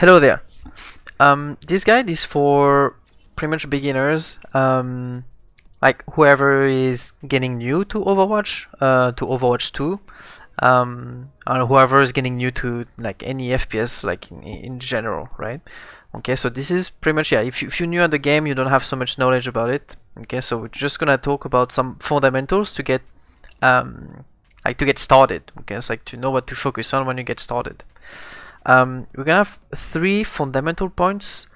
Hello there. This guide is for pretty much beginners, like whoever is getting new to Overwatch 2, or whoever is getting new to like any FPS, like in general, right? Okay, so this is pretty much, yeah, if you're new at the game, you don't have so much knowledge about it. Okay, so we're just gonna talk about some fundamentals to get to get started. Okay, it's like to know what to focus on when you get started. We're gonna have 3 fundamental points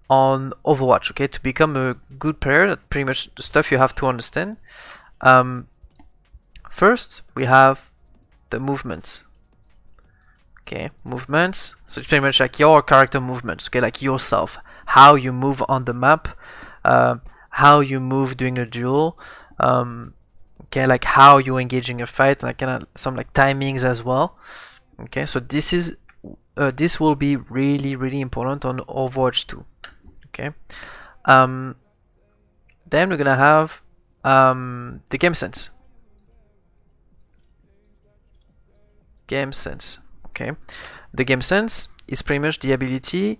on Overwatch, okay, to become a good player. That's pretty much the stuff you have to understand. First, we have the movements. Okay, movements. So it's pretty much like your character movements, okay, like yourself, how you move on the map, how you move during a duel, okay, like how you engage in a fight, like kind of some like timings as well. Okay, so this will be really important on Overwatch 2. Okay, then we're gonna have the game sense. Okay, the game sense is pretty much the ability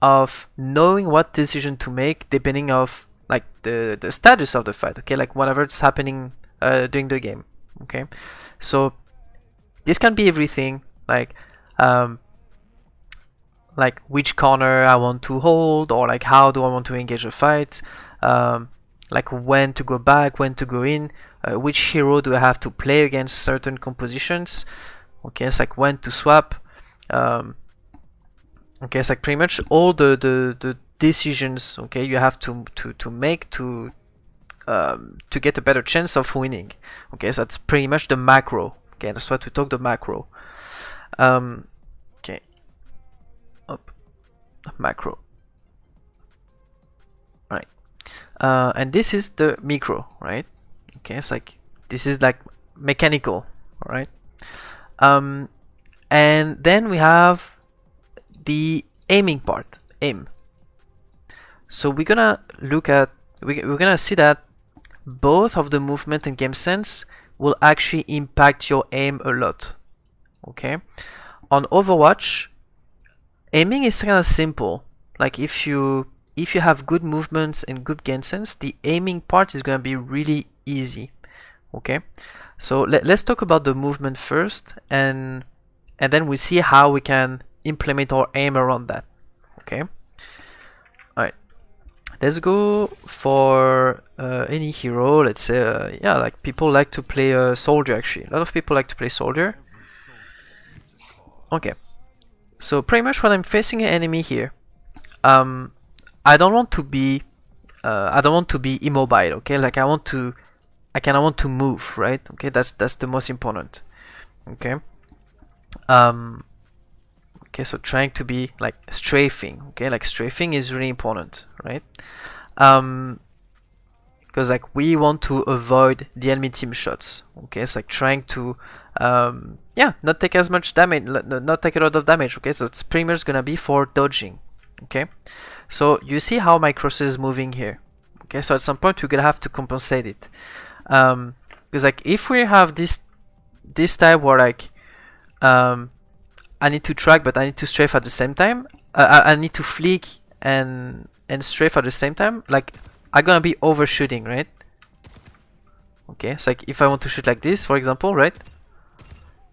of knowing what decision to make depending of like the status of the fight. Okay, like whatever it's happening during the game. Okay, so this can be everything like which corner I want to hold, or like how do I want to engage a fight, like when to go back, when to go in, which hero do I have to play against certain compositions. Okay, it's like when to swap. Okay, it's like pretty much all the decisions, okay, you have to make to get a better chance of winning. Okay, so that's pretty much the macro. Okay, that's what we talk the macro. Okay, up macro. Right, and this is the micro, right? Okay, it's like this is like mechanical, all right? And then we have the aiming part, aim. So we're gonna look at we're gonna see that both of the movement and game sense will actually impact your aim a lot. Okay, on Overwatch, aiming is kind of simple. Like if you have good movements and good game sense, the aiming part is gonna be really easy. Okay, so let's talk about the movement first, and then we see how we can implement our aim around that. Okay, all right, let's go for any hero. Let's say yeah, like people like to play soldier. Actually, a lot of people like to play soldier. Okay, so pretty much when I'm facing an enemy here, I don't want to be immobile. Okay, like I kind of want to move, right? Okay, that's the most important. Okay, okay, so trying to be like strafing. Okay, like strafing is really important, right? Because like we want to avoid the enemy team shots. Okay, it's like trying to yeah, not take as much damage, not take a lot of damage. Okay, so it's pretty much gonna be for dodging. Okay, so you see how my cross is moving here. Okay, so at some point we're gonna have to compensate it, because like if we have this type where like I need to track but I need to strafe at the same time, I need to flick and strafe at the same time, like I'm gonna be overshooting, right? Okay, it's like if I want to shoot like this, for example, right,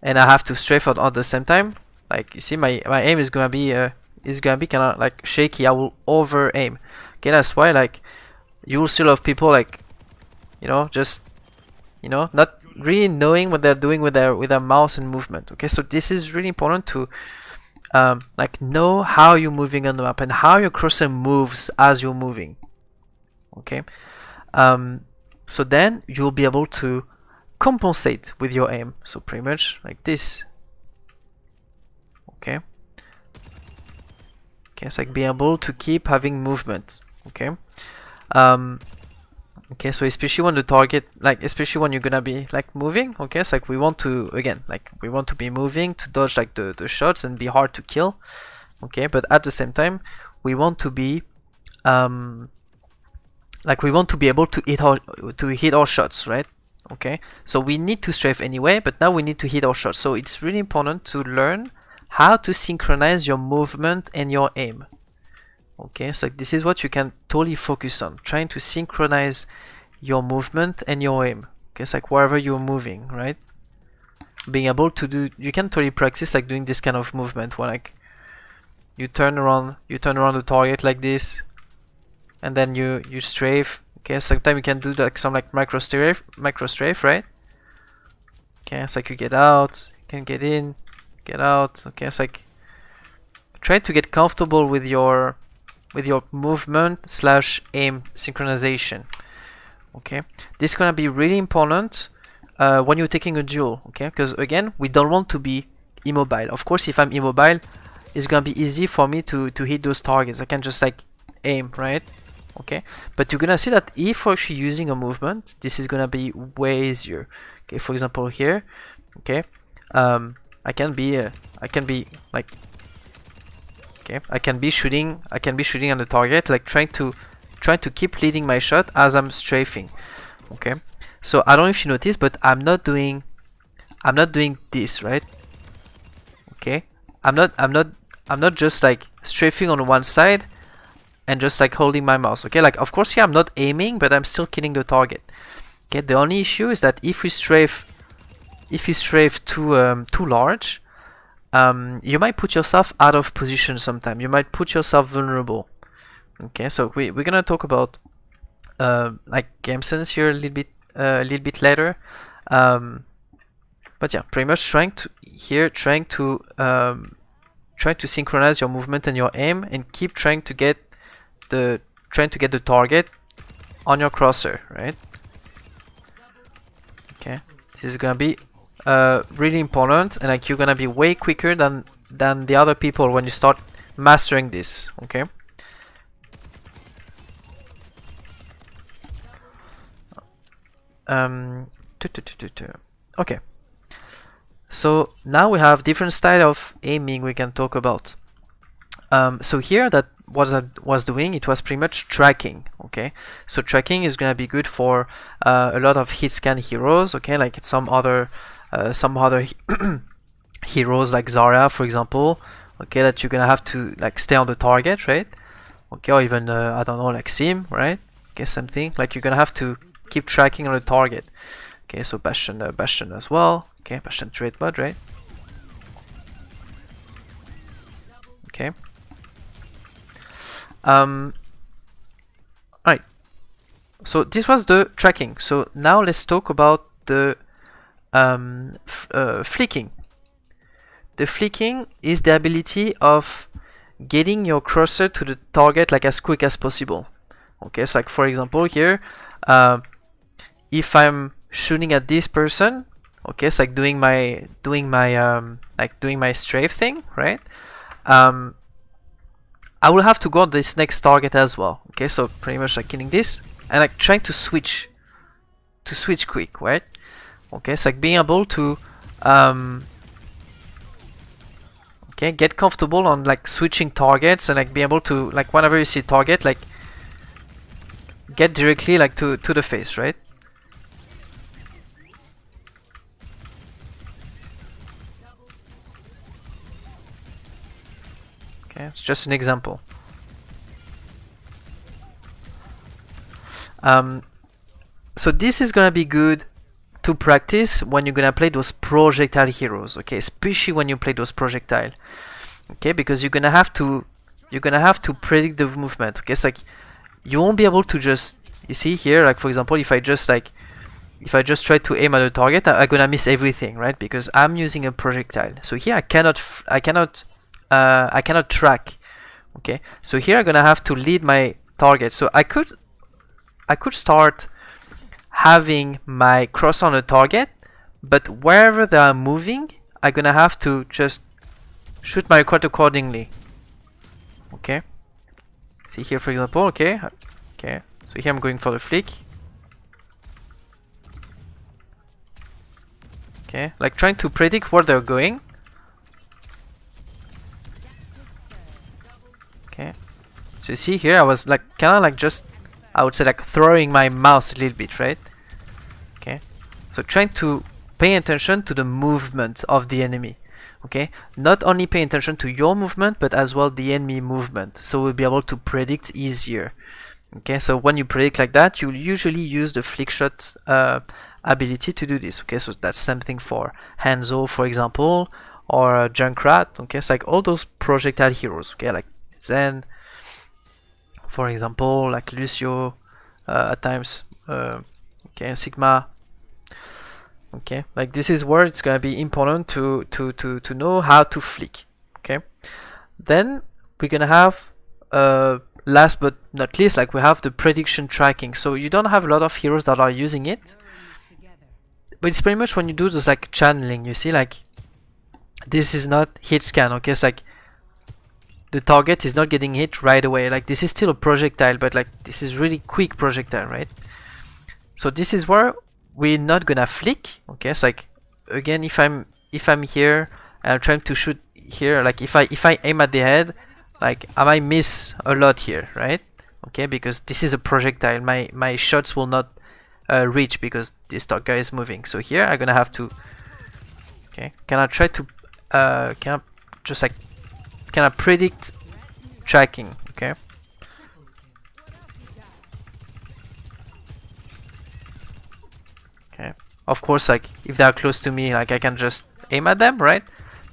and I have to strafe at the same time, like you see my aim is gonna be kind of like shaky. I will over aim. Okay, that's why like you will see a lot of people like, you know, just, you know, not really knowing what they're doing with their mouse and movement. Okay, so this is really important to like know how you're moving on the map and how your cursor moves as you're moving. Okay, so then you'll be able to compensate with your aim. So pretty much like this. Okay. Okay, it's like being able to keep having movement. Okay. Okay, so especially when the target, like especially when you're gonna be like moving, okay, it's like we want to, again, like we want to be moving to dodge like the shots and be hard to kill. Okay, but at the same time we want to be like we want to be able to hit our shots, right? Okay, so we need to strafe anyway, but now we need to hit our shots. So it's really important to learn how to synchronize your movement and your aim. Okay, so this is what you can totally focus on, trying to synchronize your movement and your aim. Okay, it's like wherever you're moving, right? Being able to do, you can totally practice like doing this kind of movement where like you turn around the target like this, and then you strafe. Okay, sometimes you can do like some like micro strafe, right? Okay, it's like you get out, you can get in, get out. Okay, it's like try to get comfortable with your movement slash aim synchronization. Okay, this is gonna be really important when you're taking a duel. Okay, because again, we don't want to be immobile. Of course, if I'm immobile, it's gonna be easy for me to hit those targets. I can just like aim, right? Okay, but you're gonna see that if we're actually using a movement, this is gonna be way easier. Okay, for example here, okay, I can be like, okay, I can be shooting on the target, like trying to keep leading my shot as I'm strafing. Okay, so I don't know if you notice, but I'm not doing this, right? Okay, I'm not just like strafing on one side and just like holding my mouse. Okay, like of course here I'm not aiming, but I'm still killing the target. Okay, the only issue is that if we strafe too large, you might put yourself out of position sometime. You might put yourself vulnerable. Okay, so we're gonna talk about like game sense here a little bit later. But yeah, pretty much trying to synchronize your movement and your aim, and keep trying to get the target on your crosshair, right? Okay, this is gonna be really important, and like you're gonna be way quicker than the other people when you start mastering this. Okay. Okay. So now we have different style of aiming we can talk about. So here that what I was doing, it was pretty much tracking. Okay, so tracking is gonna be good for a lot of hit scan heroes. Okay, like some other heroes like Zarya, for example. Okay, that you're gonna have to like stay on the target, right? Okay, or even I don't know, like Sim, right? Okay, same thing. Like you're gonna have to keep tracking on the target. Okay, so Bastion as well. Okay, Bastion trade mod, right? Okay. Alright. So this was the tracking. So now let's talk about the flicking. The flicking is the ability of getting your cursor to the target like as quick as possible. Okay, so like for example here, if I'm shooting at this person, okay, it's like doing my strafe thing, right? I will have to go on this next target as well. Okay, so pretty much like killing this and like trying to switch quick, right? Okay, it's like being able to okay, get comfortable on like switching targets, and like be able to like whenever you see target, like get directly like to the face, right? Okay, it's just an example. So this is gonna be good to practice when you're gonna play those projectile heroes. Okay, especially when you play those projectile. Okay, because you're gonna have to predict the movement. Okay, it's like you won't be able to just, you see here, like for example, if I just try to aim at the target, I'm gonna miss everything, right? Because I'm using a projectile. So here I cannot track. Okay, so here I'm gonna have to lead my target. So I could start having my cross on a target, but wherever they are moving, I'm gonna have to just shoot my quad accordingly. Okay, see here for example. Okay, so here I'm going for the flick. Okay, like trying to predict where they're going. Okay, so you see here I was like kind of like just, I would say like throwing my mouse a little bit, right? Okay, so trying to pay attention to the movement of the enemy. Okay, not only pay attention to your movement, but as well the enemy movement, so we'll be able to predict easier. Okay, so when you predict like that, you'll usually use the flick shot ability to do this. Okay, so that's something for Hanzo, for example, or Junkrat. Okay, it's like all those projectile heroes. Okay, like Zen, for example, like Lucio at times. Okay, Sigma. Okay, like this is where it's gonna be important to know how to flick. Okay, then we're gonna have last but not least, like we have the prediction tracking. So you don't have a lot of heroes that are using it, but it's pretty much when you do this like channeling, you see, like this is not hit scan. Okay, it's like the target is not getting hit right away. Like this is still a projectile, but like this is really quick projectile, right? So this is where we're not gonna flick. Okay, it's like again, if I'm here and I'm trying to shoot here, like if I aim at the head, like I might miss a lot here, right? Okay, because this is a projectile. My shots will not reach because this guy is moving. So here I'm gonna have to. Okay, can I try to? Can I just like? Can I predict tracking? Okay. Okay. Of course, like if they are close to me, like I can just aim at them, right?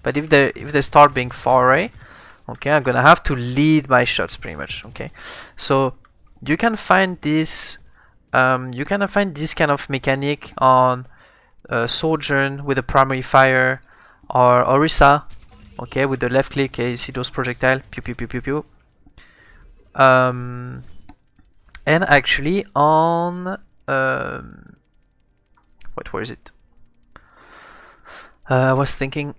But if they start being far away, okay, I'm gonna have to lead my shots pretty much. Okay, so you can find this kind of mechanic on Sojourn with a primary fire, or Orisa, okay, with the left click. You see those projectile, pew pew pew pew pew. And actually on where is it? I was thinking.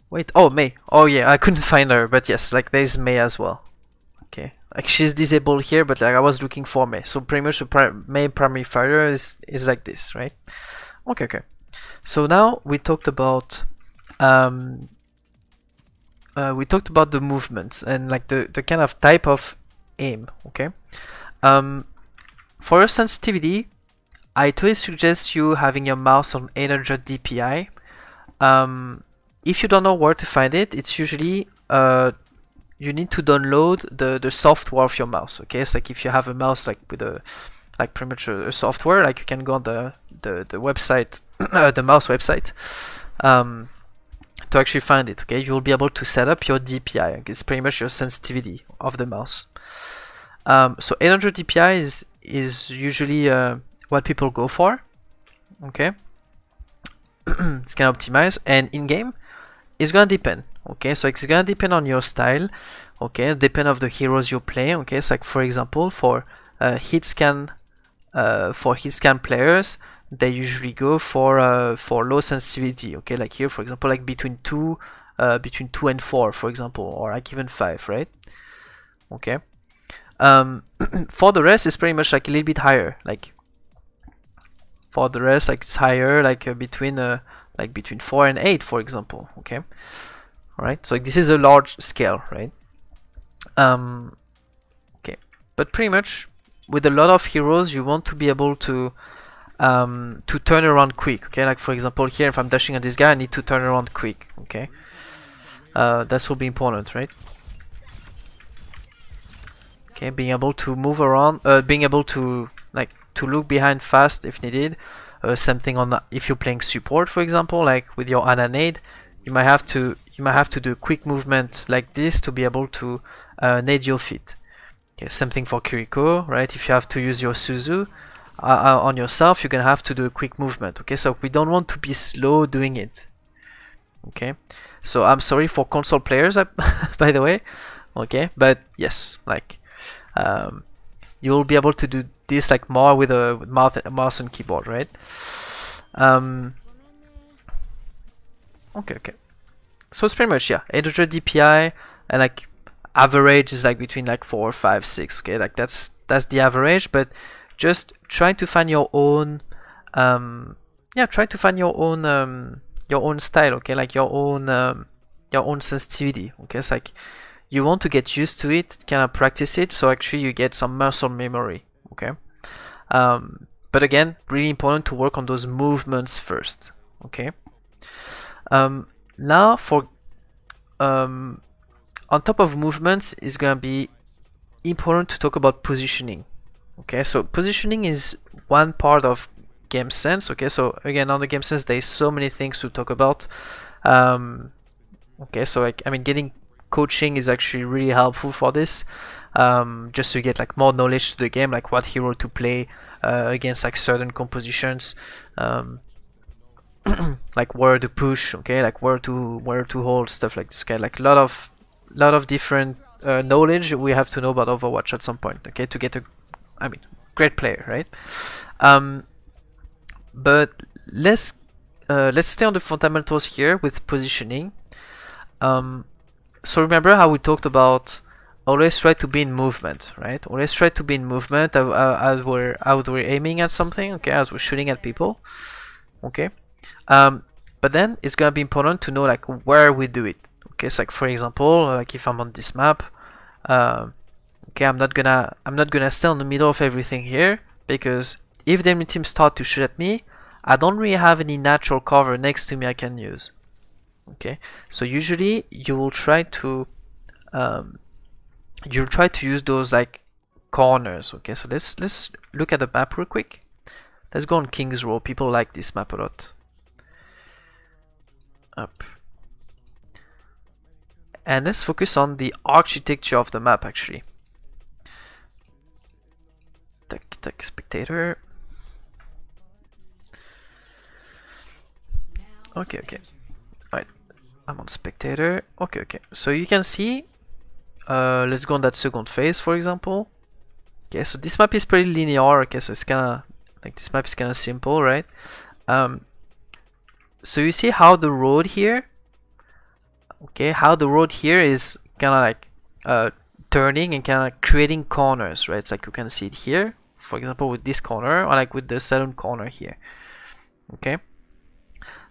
Wait, oh, May. Oh yeah, I couldn't find her, but yes, like there's May as well. Okay, like she's disabled here, but like I was looking for May. So pretty much the May primary fighter is like this, right? Okay, okay. So now we talked about the movements and like the kind of type of aim. Okay. For your sensitivity, I totally suggest you having your mouse on 800 DPI. If you don't know where to find it, it's usually you need to download the software of your mouse. Okay, it's like if you have a mouse like with a like pretty much a software, like you can go on the website, the mouse website, to actually find it. Okay, you'll be able to set up your DPI. It's pretty much your sensitivity of the mouse. So 800 DPI is usually what people go for. Okay. It's gonna optimize, and in game it's gonna depend. Okay, so it's gonna depend on your style. Okay, depend of the heroes you play. Okay, so like for example for hit scan players, they usually go for low sensitivity. Okay, like here for example, like between 2 and 4 for example, or like even 5, right? Okay. For the rest, it's pretty much like a little bit higher. Like for the rest, like it's higher, like between 4 and 8, for example. Okay, all right. So like, this is a large scale, right? Okay, but pretty much with a lot of heroes, you want to be able to turn around quick. Okay, like for example here, if I'm dashing at this guy, I need to turn around quick. Okay, that will be important, right? Okay, being able to move around, being able to look behind fast if needed. Something on if you're playing support, for example, like with your Ana nade, you might have to do a quick movement like this to be able to nade your feet. Okay, something for Kiriko, right? If you have to use your Suzu on yourself, you're gonna have to do a quick movement. Okay, so we don't want to be slow doing it. Okay, so I'm sorry for console players, by the way. Okay, but yes, like you'll be able to do this like more with a mouse and keyboard, right? Okay. So it's pretty much 800 DPI, and like average is like between like 4, 5, 6. Okay, like that's the average, but just try to find your own try to find your own style. Okay, like your own sensitivity. Okay, it's like you want to get used to it, kind of practice it, so actually you get some muscle memory. Okay, But again, really important to work on those movements first. Okay. Now for on top of movements is gonna be important to talk about positioning. Okay, so positioning is one part of game sense. Okay, so again, on the game sense, there's so many things to talk about. Okay, so like, I mean, getting coaching is actually really helpful for this, just to get like more knowledge to the game, like what hero to play against like certain compositions, like where to push, okay, like where to hold, stuff like this. Okay, like a lot of different knowledge we have to know about Overwatch at some point, okay, to get a, I mean, great player, right? But let's stay on the fundamentals here with positioning. So remember how we talked about always try to be in movement, right? Always try to be in movement as we're aiming at something, okay, as we're shooting at people, okay. But then it's gonna be important to know like where we do it. Okay, so like for example, like if I'm on this map, okay, I'm not gonna stay in the middle of everything here, because if the enemy team start to shoot at me, I don't really have any natural cover next to me I can use. Okay, so usually you will try to use those like corners. Okay, so let's look at the map real quick. Let's go on King's Row. People like this map a lot. Up. And let's focus on the architecture of the map actually. Tech spectator. Okay. Alright, I'm on spectator. Okay. So you can see, let's go on that second phase, for example. Okay, so this map is pretty linear. Okay, so it's kinda like this map is kinda simple, right? So you see how the road here, okay, how the road here is kinda like turning and kinda creating corners, right? It's like you can see it here, for example, with this corner, or like with the saloon corner here. Okay,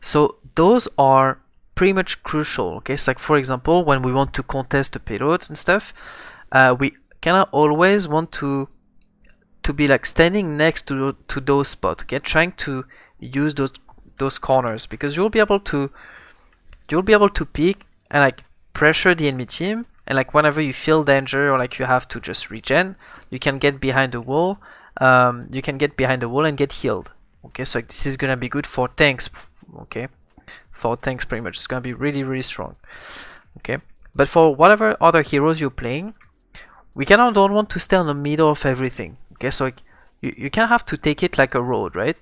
so those are pretty much crucial. Okay, so like for example, when we want to contest a payload and stuff, we kinda always want to be like standing next to those spots. Okay, trying to use those corners, because you'll be able to peek and like pressure the enemy team, and like whenever you feel danger or like you have to just regen, you can get behind the wall. You can get behind the wall and get healed. Okay, so like, this is gonna be good for tanks. Okay, for tanks pretty much, it's gonna be really strong. Okay, but for whatever other heroes you're playing, we don't want to stay in the middle of everything. Okay, so like you can have to take it like a road, right?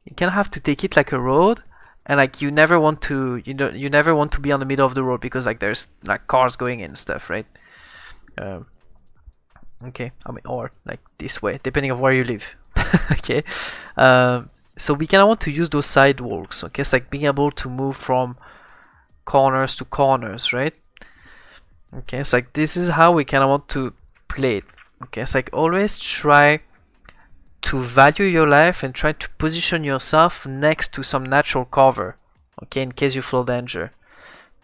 You can have to take it like a road, and like you never want to be on the middle of the road, because like there's like cars going in and stuff, right? Okay, I mean, or like this way, depending on where you live. Okay, so we kind of want to use those sidewalks. Okay, it's like being able to move from corners to corners, right? Okay, it's like this is how we kind of want to play it. Okay, it's like always try to value your life and try to position yourself next to some natural cover, okay, in case you feel danger.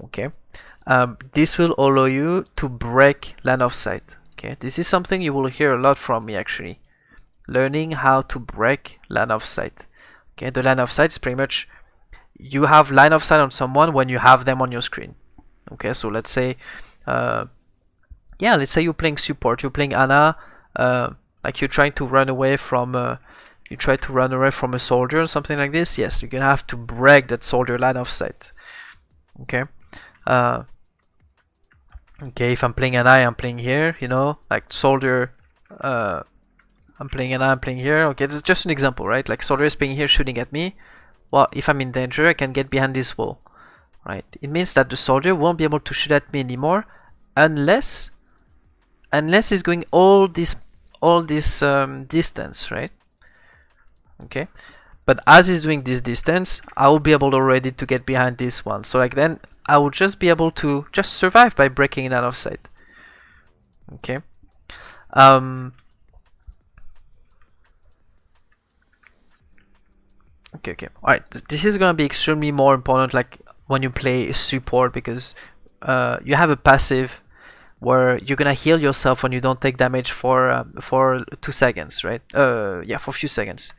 Okay, this will allow you to break line of sight. Okay, this is something you will hear a lot from me actually, learning how to break line of sight. Okay, the line of sight is pretty much you have line of sight on someone when you have them on your screen. Okay, so let's say let's say you're playing support, you're playing Ana, like you're trying to run away from a soldier or something like this. Yes, you're gonna have to break that soldier line of sight. Okay, okay, if I'm playing Ana, I'm playing here, you know, like soldier, I'm playing Ana, I'm playing here. Okay, this is just an example, right? Like soldier is playing here, shooting at me. Well, if I'm in danger, I can get behind this wall, right? It means that the soldier won't be able to shoot at me anymore unless he's going all this distance, right? Okay, but as he's doing this distance, I will be able already to get behind this one. So like then I will just be able to just survive by breaking it out of sight. Okay. Okay. All right. This is gonna be extremely more important, like when you play support, because you have a passive where you're gonna heal yourself when you don't take damage for 2 seconds, right? Yeah, for a few seconds.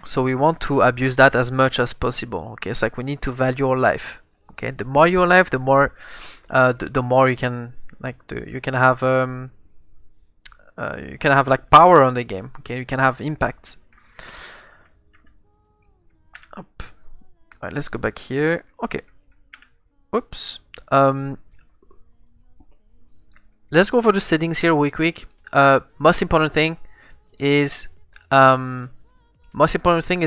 So we want to abuse that as much as possible. Okay, it's like we need to value our life. Okay, the more you're alive, the more you can you can have like power on the game. Okay, you can have impact. Up. All right, let's go back here. Okay. Oops. Let's go over the settings here real quick. Most important thing is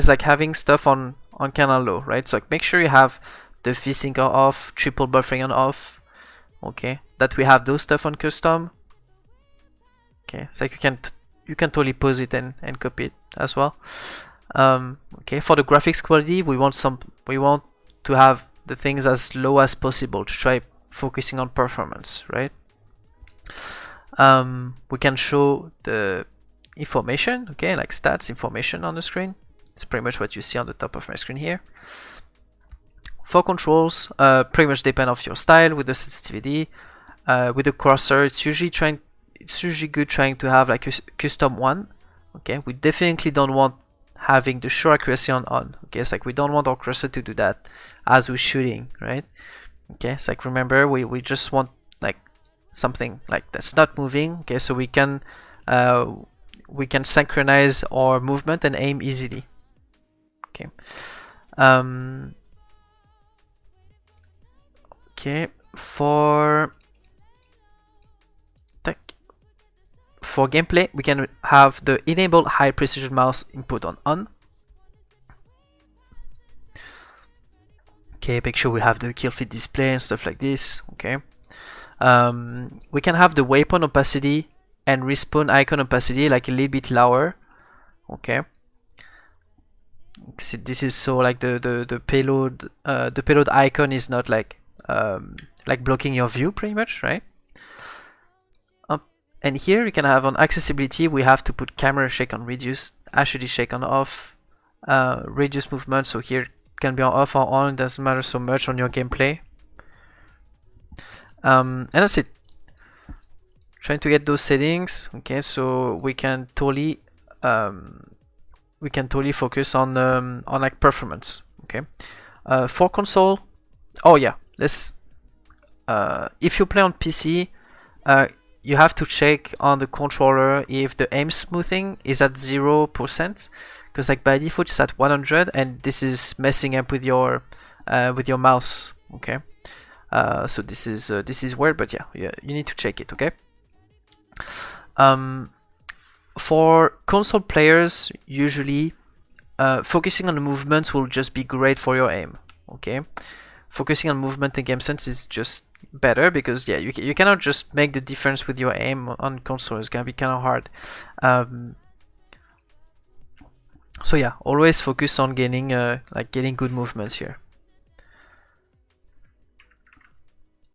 like having stuff on kind of low, right? So like make sure you have the VSync off, triple buffering on off. Okay, that we have those stuff on custom. Okay, so like you can totally pause it and copy it as well. Okay, for the graphics quality, we want to have the things as low as possible to try focusing on performance, right? We can show the information, okay, like stats information on the screen. It's pretty much what you see on the top of my screen here. For controls, pretty much depend of your style with the sensitivity. With the cursor, it's usually good trying to have like a custom one. Okay, we definitely don't want having the show accuracy on. Okay, it's like we don't want our cursor to do that as we're shooting, right? Okay, it's like remember we just want like something like that's not moving. Okay, so we can synchronize our movement and aim easily. Okay. Okay, for gameplay, we can have the enable high precision mouse input on. Okay, make sure we have the kill feed display and stuff like this. Okay. We can have the weapon opacity and respawn icon opacity like a little bit lower. Okay. See, this is so like the payload icon is not like blocking your view pretty much, right? And here you can have on accessibility, we have to put camera shake on reduced, HUD shake on off, reduce movement, so here it can be on off or on, it doesn't matter so much on your gameplay. And that's it. Trying to get those settings, okay, so we can totally focus on like performance, okay. For console, oh yeah, let's if you play on PC, you have to check on the controller if the aim smoothing is at 0%, because like by default it's at 100, and this is messing up with your mouse. Okay, so this is weird, but yeah, you need to check it. Okay. For console players, usually focusing on the movements will just be great for your aim. Okay, focusing on movement and game sense is just better, because yeah, you cannot just make the difference with your aim on console. It's gonna be kind of hard. So yeah, always focus on getting good movements here.